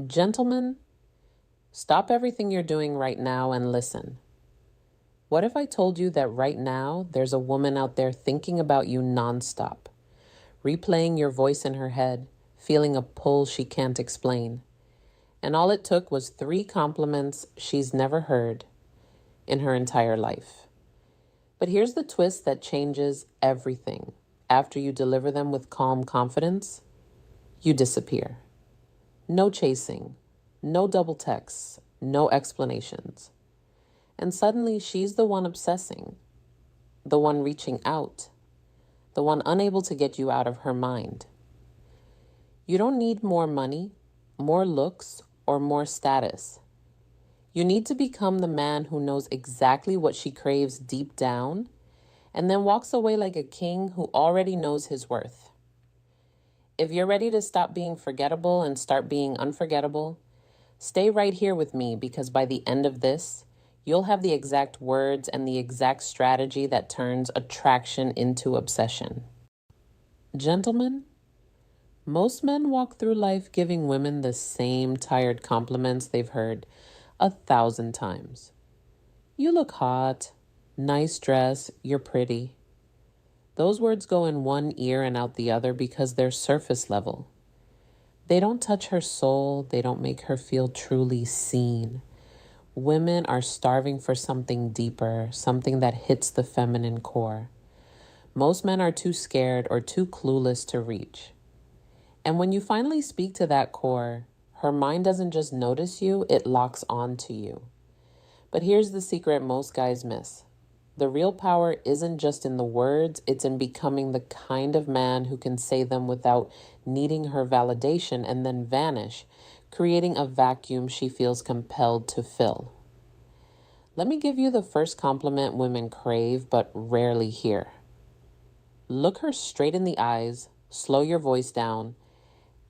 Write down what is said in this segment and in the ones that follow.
Gentlemen, stop everything you're doing right now and listen. What if I told you that right now there's a woman out there thinking about you nonstop, replaying your voice in her head, feeling a pull she can't explain? And all it took was 3 compliments she's never heard in her entire life. But here's the twist that changes everything. After you deliver them with calm confidence, you disappear. No chasing, no double texts, no explanations. And suddenly she's the one obsessing, the one reaching out, the one unable to get you out of her mind. You don't need more money, more looks, or more status. You need to become the man who knows exactly what she craves deep down and then walks away like a king who already knows his worth. If you're ready to stop being forgettable and start being unforgettable, stay right here with me, because by the end of this, you'll have the exact words and the exact strategy that turns attraction into obsession. Gentlemen, most men walk through life giving women the same tired compliments they've heard 1,000 times. You look hot, nice dress, you're pretty. Those words go in one ear and out the other because they're surface level. They don't touch her soul. They don't make her feel truly seen. Women are starving for something deeper, something that hits the feminine core. Most men are too scared or too clueless to reach. And when you finally speak to that core, her mind doesn't just notice you, it locks onto you. But here's the secret most guys miss. The real power isn't just in the words, it's in becoming the kind of man who can say them without needing her validation and then vanish, creating a vacuum she feels compelled to fill. Let me give you the first compliment women crave but rarely hear. Look her straight in the eyes, slow your voice down,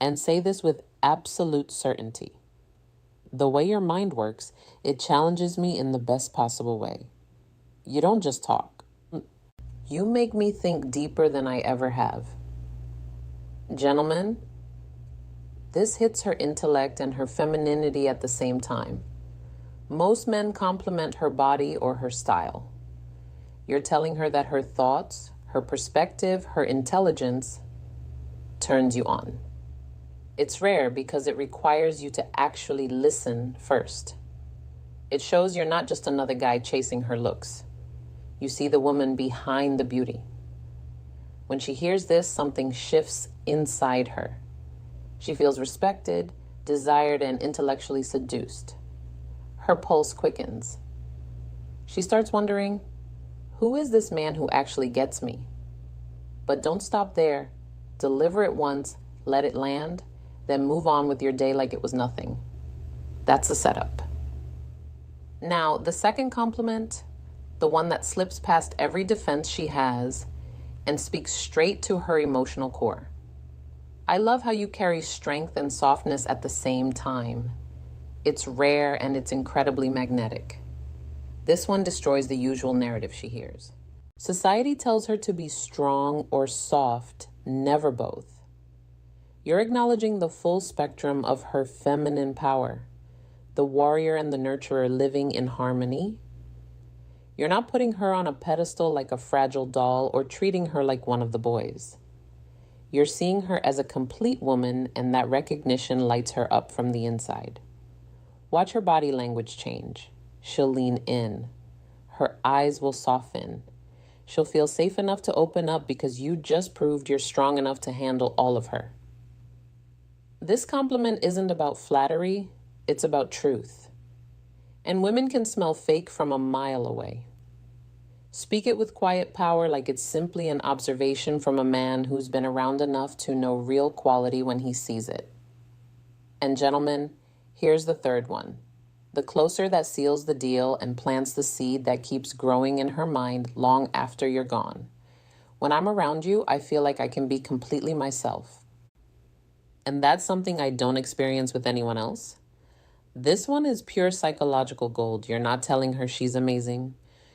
and say this with absolute certainty. The way your mind works, it challenges me in the best possible way. You don't just talk. You make me think deeper than I ever have. Gentlemen, this hits her intellect and her femininity at the same time. Most men compliment her body or her style. You're telling her that her thoughts, her perspective, her intelligence turns you on. It's rare because it requires you to actually listen first. It shows you're not just another guy chasing her looks. You see the woman behind the beauty. When she hears this, something shifts inside her. She feels respected, desired, and intellectually seduced. Her pulse quickens. She starts wondering, who is this man who actually gets me? But don't stop there. Deliver it once, let it land, then move on with your day like it was nothing. That's the setup. Now, the second compliment, the one that slips past every defense she has and speaks straight to her emotional core. I love how you carry strength and softness at the same time. It's rare and it's incredibly magnetic. This one destroys the usual narrative she hears. Society tells her to be strong or soft, never both. You're acknowledging the full spectrum of her feminine power, the warrior and the nurturer living in harmony. You're not putting her on a pedestal like a fragile doll or treating her like one of the boys. You're seeing her as a complete woman, and that recognition lights her up from the inside. Watch her body language change. She'll lean in. Her eyes will soften. She'll feel safe enough to open up because you just proved you're strong enough to handle all of her. This compliment isn't about flattery, it's about truth. And women can smell fake from a mile away. Speak it with quiet power like it's simply an observation from a man who's been around enough to know real quality when he sees it. And gentlemen, here's the third one. The closer that seals the deal and plants the seed that keeps growing in her mind long after you're gone. When I'm around you, I feel like I can be completely myself. And that's something I don't experience with anyone else. This one is pure psychological gold. You're not telling her she's amazing.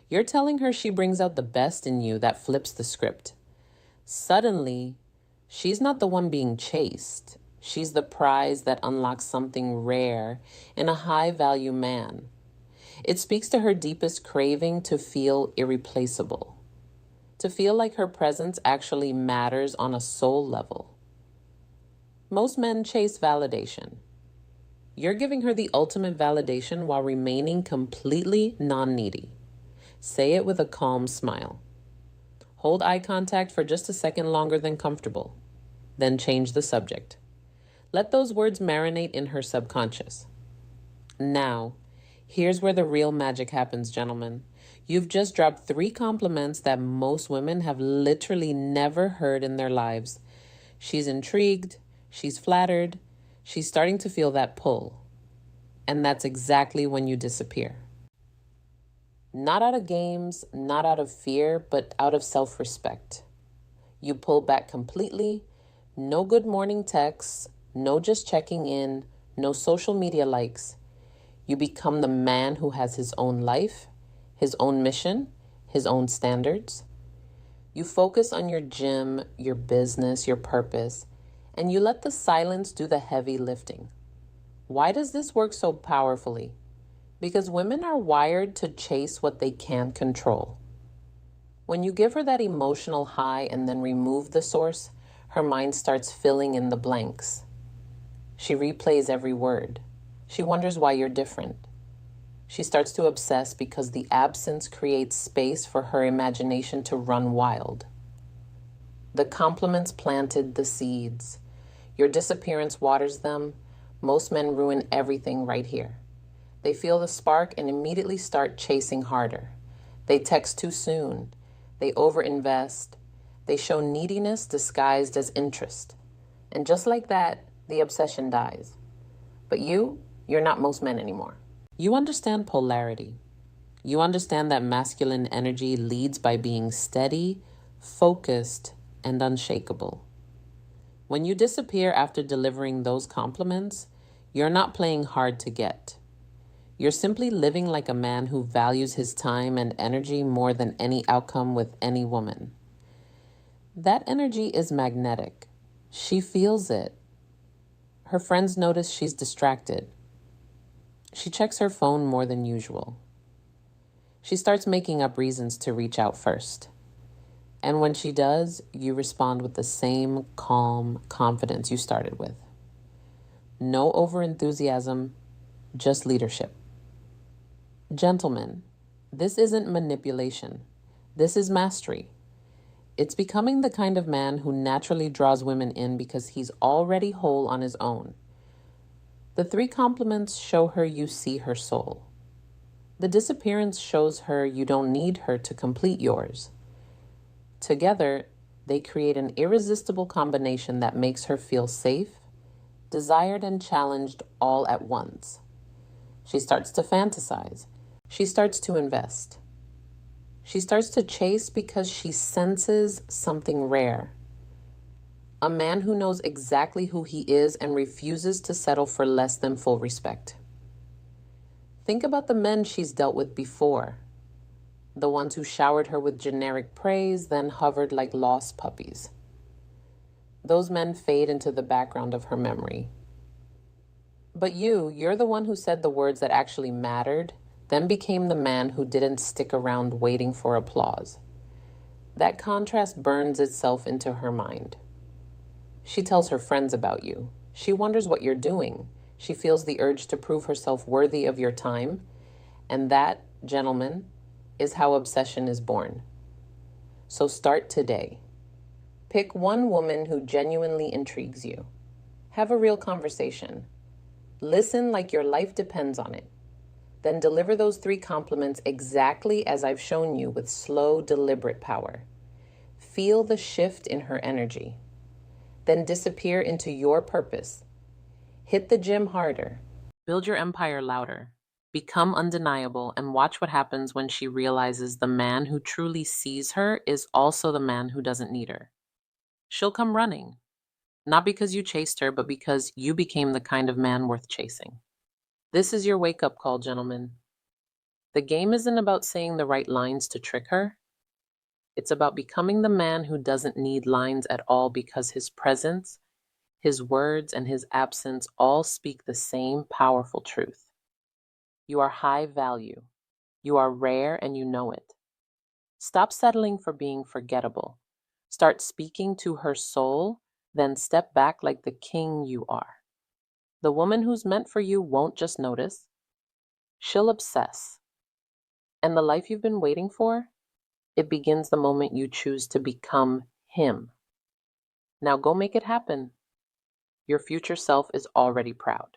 You're telling her she brings out the best in you that flips the script. Suddenly, she's not the one being chased. She's the prize that unlocks something rare in a high-value man. It speaks to her deepest craving to feel irreplaceable, to feel like her presence actually matters on a soul level. Most men chase validation. You're giving her the ultimate validation while remaining completely non-needy. Say it with a calm smile. Hold eye contact for just a second longer than comfortable. Then change the subject. Let those words marinate in her subconscious. Now, here's where the real magic happens, gentlemen. You've just dropped 3 compliments that most women have literally never heard in their lives. She's intrigued, she's flattered, she's starting to feel that pull. And that's exactly when you disappear. Not out of games, not out of fear, but out of self-respect. You pull back completely, no good morning texts, no just checking in, no social media likes. You become the man who has his own life, his own mission, his own standards. You focus on your gym, your business, your purpose, and you let the silence do the heavy lifting. Why does this work so powerfully? Because women are wired to chase what they can't control. When you give her that emotional high and then remove the source, her mind starts filling in the blanks. She replays every word. She wonders why you're different. She starts to obsess because the absence creates space for her imagination to run wild. The compliments planted the seeds. Your disappearance waters them. Most men ruin everything right here. They feel the spark and immediately start chasing harder. They text too soon. They overinvest. They show neediness disguised as interest. And just like that, the obsession dies. But you're not most men anymore. You understand polarity. You understand that masculine energy leads by being steady, focused, and unshakable. When you disappear after delivering those compliments, you're not playing hard to get. You're simply living like a man who values his time and energy more than any outcome with any woman. That energy is magnetic. She feels it. Her friends notice she's distracted. She checks her phone more than usual. She starts making up reasons to reach out first. And when she does, you respond with the same calm confidence you started with. No overenthusiasm, just leadership. Gentlemen, this isn't manipulation. This is mastery. It's becoming the kind of man who naturally draws women in because he's already whole on his own. The 3 compliments show her you see her soul. The disappearance shows her you don't need her to complete yours. Together, they create an irresistible combination that makes her feel safe, desired, and challenged all at once. She starts to fantasize. She starts to invest. She starts to chase because she senses something rare. A man who knows exactly who he is and refuses to settle for less than full respect. Think about the men she's dealt with before. The ones who showered her with generic praise, then hovered like lost puppies. Those men fade into the background of her memory. But you're the one who said the words that actually mattered, then became the man who didn't stick around waiting for applause. That contrast burns itself into her mind. She tells her friends about you. She wonders what you're doing. She feels the urge to prove herself worthy of your time. And that, gentlemen, is how obsession is born. So start today. Pick one woman who genuinely intrigues you. Have a real conversation. Listen like your life depends on it. Then deliver those 3 compliments exactly as I've shown you with slow, deliberate power. Feel the shift in her energy. Then disappear into your purpose. Hit the gym harder. Build your empire louder. Become undeniable and watch what happens when she realizes the man who truly sees her is also the man who doesn't need her. She'll come running. Not because you chased her, but because you became the kind of man worth chasing. This is your wake-up call, gentlemen. The game isn't about saying the right lines to trick her. It's about becoming the man who doesn't need lines at all because his presence, His words and his absence all speak the same powerful truth. You are high value. You are rare and you know it. Stop settling for being forgettable. Start speaking to her soul, then step back like the king you are. The woman who's meant for you won't just notice, she'll obsess. And the life you've been waiting for, it begins the moment you choose to become him. Now go make it happen. Your future self is already proud.